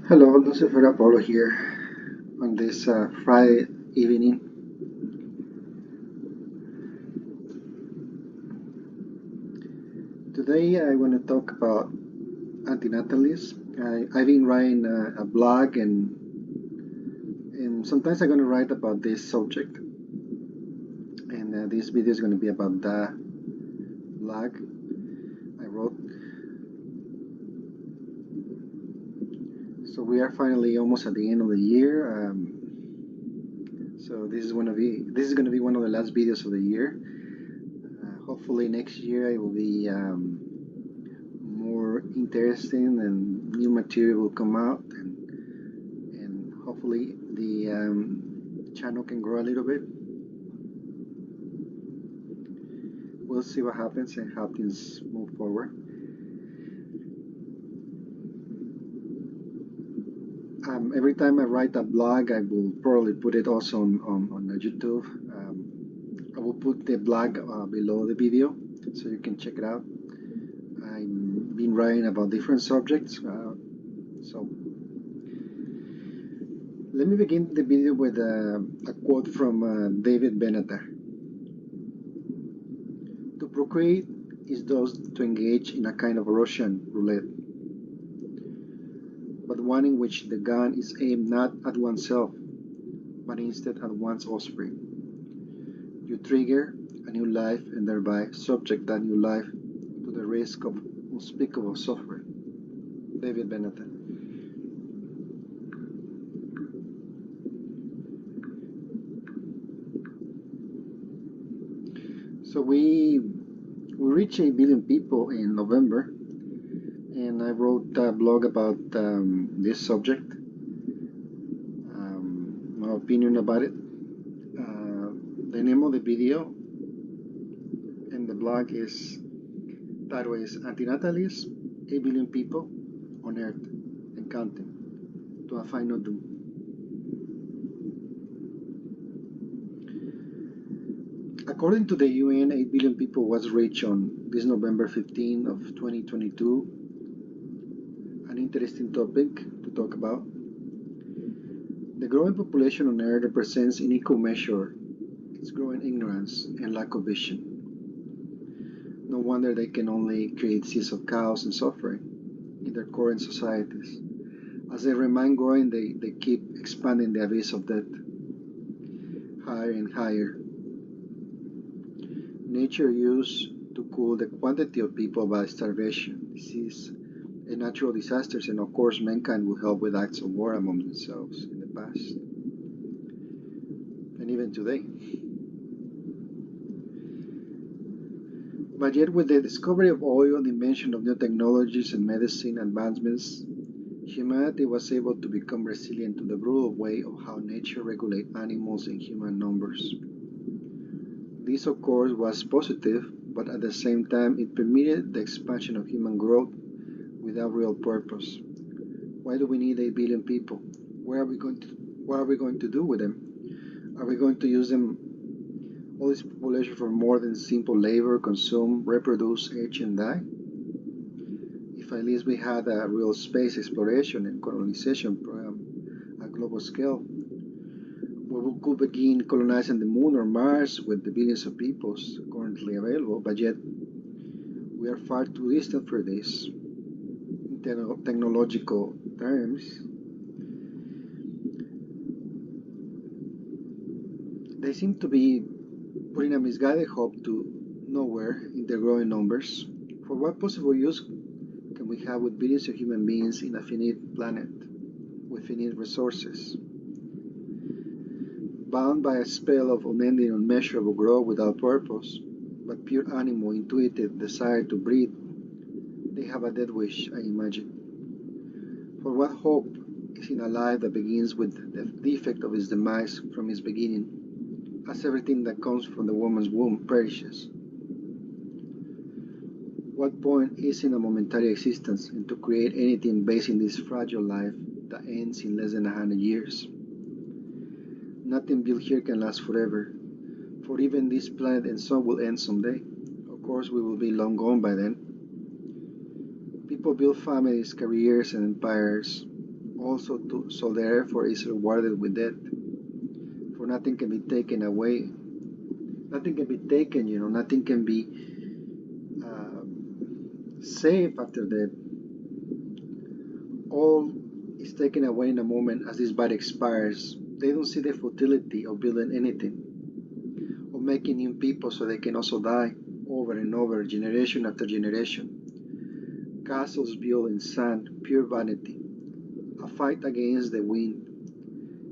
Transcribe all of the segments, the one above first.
Hello, Lucifer Apollo here on this Friday evening. Today I want to talk about antinatalism. I've been writing a blog and sometimes I'm going to write about this subject. And this video is going to be about the blog I wrote. So we are finally almost at the end of the year. So this is going to be one of the last videos of the year. Hopefully next year it will be more interesting and new material will come out, and hopefully the channel can grow a little bit. We'll see what happens and how things move forward. Every time I write a blog, I will probably put it also on YouTube. I will put the blog below the video so you can check it out. I've been writing about different subjects. So let me begin the video with a quote from David Benatar. To procreate is thus to engage in a kind of Russian roulette, but one in which the gun is aimed not at oneself, but instead at one's offspring. You trigger a new life and thereby subject that new life to the risk of unspeakable suffering. David Benatar. So we reached 8 billion people in November, and I wrote a blog about this subject, my opinion about it. The name of the video and the blog is title is Antinatalism 8 billion people on Earth and counting to a final doom. According to the UN, 8 billion people was reached on this November 15 of 2022. An interesting topic to talk about. The growing population on Earth represents in equal measure its growing ignorance and lack of vision. No wonder they can only create seeds of chaos and suffering in their current societies. As they remain growing, they keep expanding the abyss of death higher and higher. Nature used to cool the quantity of people by starvation, disease, and natural disasters, and of course mankind will help with acts of war among themselves in the past and even today. But yet with the discovery of oil, the invention of new technologies and medicine advancements, humanity was able to become resilient to the brutal way of how nature regulates animals and human numbers. This of course was positive, but at the same time it permitted the expansion of human growth without real purpose. Why do we need 8 billion people? What are we going to do with them? Are we going to use them, all this population, for more than simple labor, consume, reproduce, age, and die? If at least we had a real space exploration and colonization program at global scale, where we could begin colonizing the moon or Mars with the billions of peoples currently available, but yet we are far too distant for this in technological terms. They seem to be putting a misguided hope to nowhere in their growing numbers. For what possible use can we have with billions of human beings in a finite planet with finite resources? Bound by a spell of unending, unmeasurable growth without purpose, but pure animal, intuitive desire to breathe, they have a death wish, I imagine. For what hope is in a life that begins with the defect of its demise from its beginning, as everything that comes from the woman's womb perishes? What point is in a momentary existence and to create anything based in this fragile life that ends in less than 100 years? Nothing built here can last forever, for even this planet and sun will end someday. Of course, we will be long gone by then. People build families, careers, and empires, also so their effort is rewarded with death. For nothing can be taken away. Nothing can be taken, nothing can be uh, saved after death. All is taken away in a moment as this body expires. They don't see the futility of building anything, of making new people so they can also die over and over, generation after generation. Castles built in sand, pure vanity, a fight against the wind.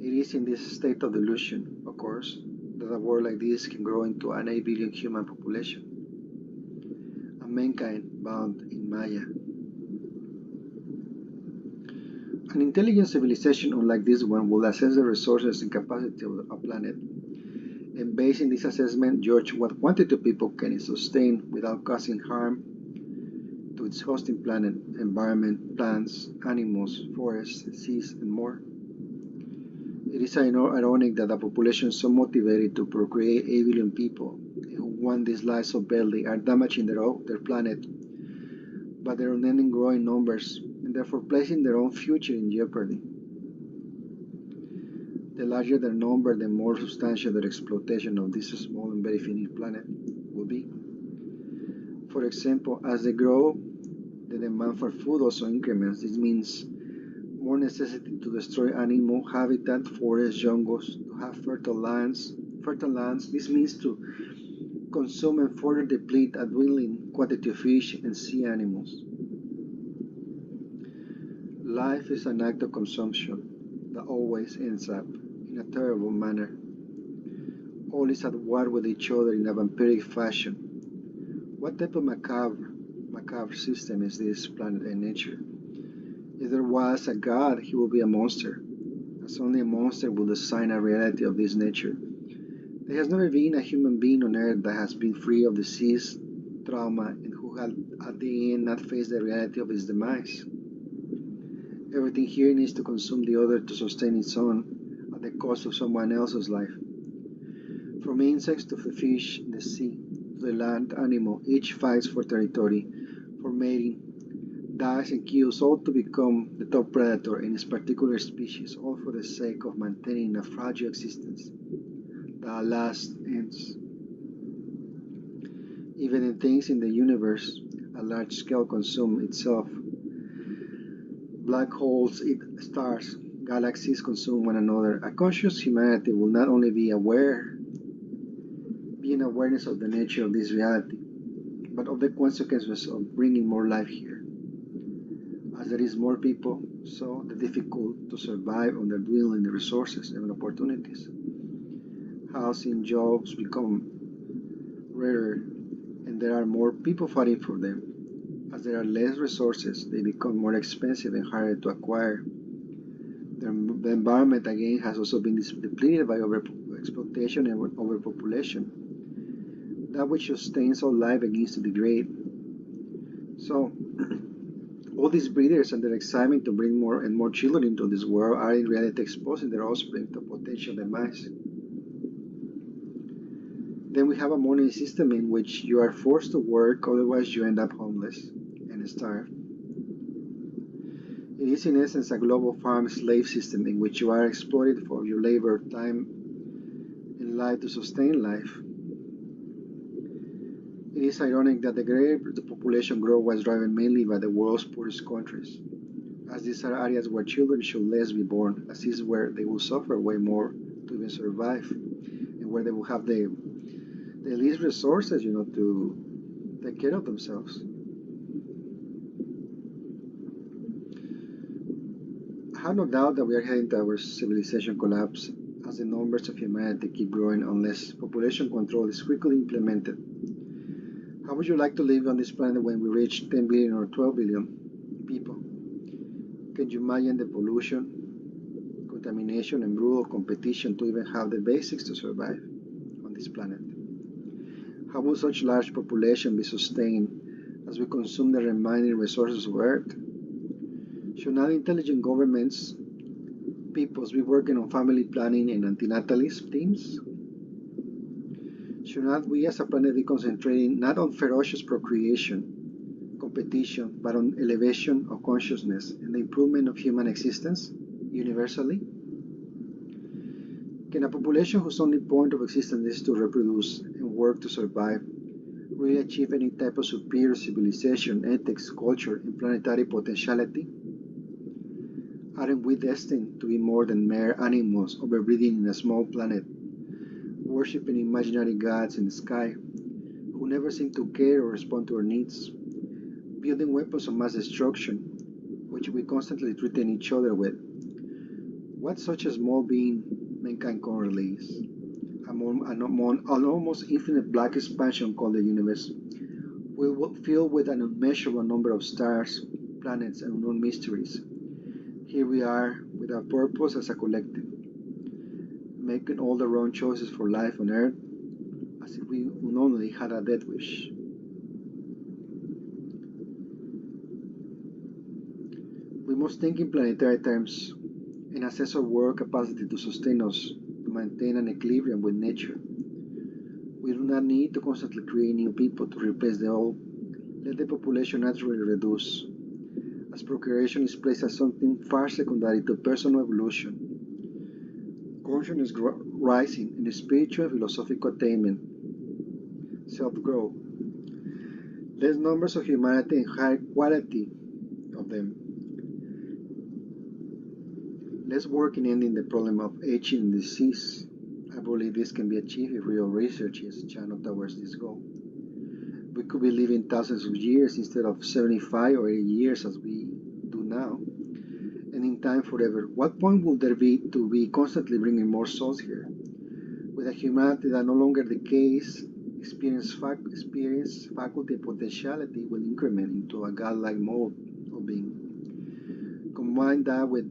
It is in this state of delusion, of course, that a world like this can grow into an 8 billion human population, a mankind bound in Maya. An intelligent civilization unlike this one will assess the resources and capacity of a planet, and based on this assessment, judge what quantity of people can it sustain without causing harm to its hosting planet, environment, plants, animals, forests, seas, and more. It is ironic that a population so motivated to procreate 8 billion people who want these lives so badly are damaging their planet by their unending growing numbers and therefore placing their own future in jeopardy. The larger their number, the more substantial their exploitation of this small and very finite planet will be. For example, as they grow, the demand for food also increments. This means more necessity to destroy animal habitat, forests, jungles, to have fertile lands. This means to consume and further deplete a dwindling quantity of fish and sea animals. Life is an act of consumption that always ends up in a terrible manner. All is at war with each other in a vampiric fashion. What type of macabre system is this planet and nature? If there was a God, he would be a monster, as only a monster will design a reality of this nature. There has never been a human being on earth that has been free of disease, trauma, and who had at the end not faced the reality of its demise. Everything here needs to consume the other to sustain its own at the cost of someone else's life. From insects to the fish in the sea, to the land animal, each fights for territory, for mating, dies and kills all to become the top predator in its particular species, all for the sake of maintaining a fragile existence that at last ends. Even in things in the universe, a large scale consume itself. Black holes eat stars, galaxies consume one another. A conscious humanity will not only be in awareness of the nature of this reality, but of the consequences of bringing more life here. As there is more people, so the difficult to survive under dwindling the resources and opportunities. Housing, jobs become rarer, and there are more people fighting for them. As there are less resources, they become more expensive and harder to acquire. The environment again has also been depleted by overexploitation and overpopulation. That which sustains all life begins to degrade. So, all these breeders and their excitement to bring more and more children into this world are in reality exposing their offspring to potential demise. Then we have a money system in which you are forced to work, otherwise you end up homeless and starved. It is in essence a global farm slave system in which you are exploited for your labor, time, and life to sustain life. It is ironic that the greater the population growth was driven mainly by the world's poorest countries, as these are areas where children should less be born, as is where they will suffer way more to even survive, and where they will have the least resources, to take care of themselves. I have no doubt that we are heading towards civilization collapse as the numbers of humanity keep growing unless population control is quickly implemented. How would you like to live on this planet when we reach 10 billion or 12 billion people? Can you imagine the pollution, contamination, and brutal competition to even have the basics to survive on this planet? How will such large population be sustained as we consume the remaining resources of Earth? Should not intelligent governments, peoples be working on family planning and antinatalist themes? Should not we as a planet be concentrating not on ferocious procreation, competition, but on elevation of consciousness and the improvement of human existence? universally? Can a population whose only point of existence is to reproduce and work to survive really achieve any type of superior civilization, ethics, culture, and planetary potentiality? Aren't we destined to be more than mere animals overbreeding in a small planet, worshipping imaginary gods in the sky who never seem to care or respond to our needs, building weapons of mass destruction, which we constantly threaten each other with? What such a small being mankind currently is, among an almost infinite black expansion called the universe, filled with an unmeasurable number of stars, planets, and unknown mysteries. Here we are, with our purpose as a collective, making all the wrong choices for life on Earth, as if we only had a death wish. We must think in planetary terms and assess our world capacity to sustain us, to maintain an equilibrium with nature. We do not need to constantly create new people to replace the old. Let the population naturally reduce, as procreation is placed as something far secondary to personal evolution. Consciousness rising in spiritual and philosophical attainment, self-growth, less numbers of humanity and higher quality of them. Let's work in ending the problem of aging and disease. I believe this can be achieved if real research is channeled towards this goal. We could be living thousands of years instead of 75 or 80 years as we do now, and in time forever. What point will there be to be constantly bringing more souls here? With a humanity that no longer decays, experience, faculty, and potentiality will increment into a godlike mode of being. Combine that with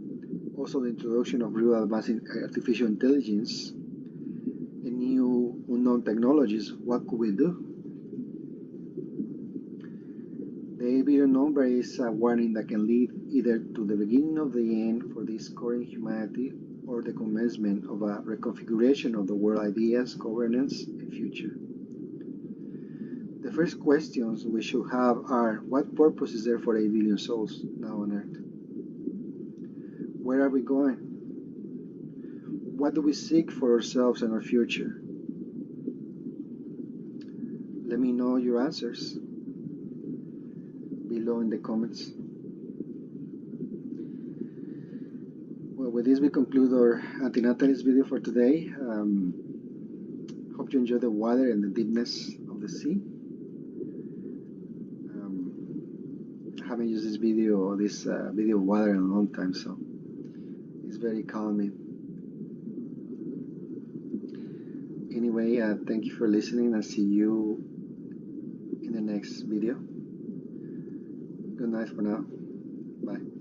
also the introduction of real advancing artificial intelligence and new unknown technologies. What could we do? The 8 billion number is a warning that can lead either to the beginning of the end for this current humanity or the commencement of a reconfiguration of the world ideas, governance, and future. The first questions we should have are, what purpose is there for 8 billion souls now on Earth? Where are we going? What do we seek for ourselves and our future? Let me know your answers below in the comments. Well, with this we conclude our antinatalist video for today. Hope you enjoy the water and the deepness of the sea. I haven't used this video of water in a long time, so it's very calming. Anyway, thank you for listening. I'll see you in the next video. Good night for now. Bye.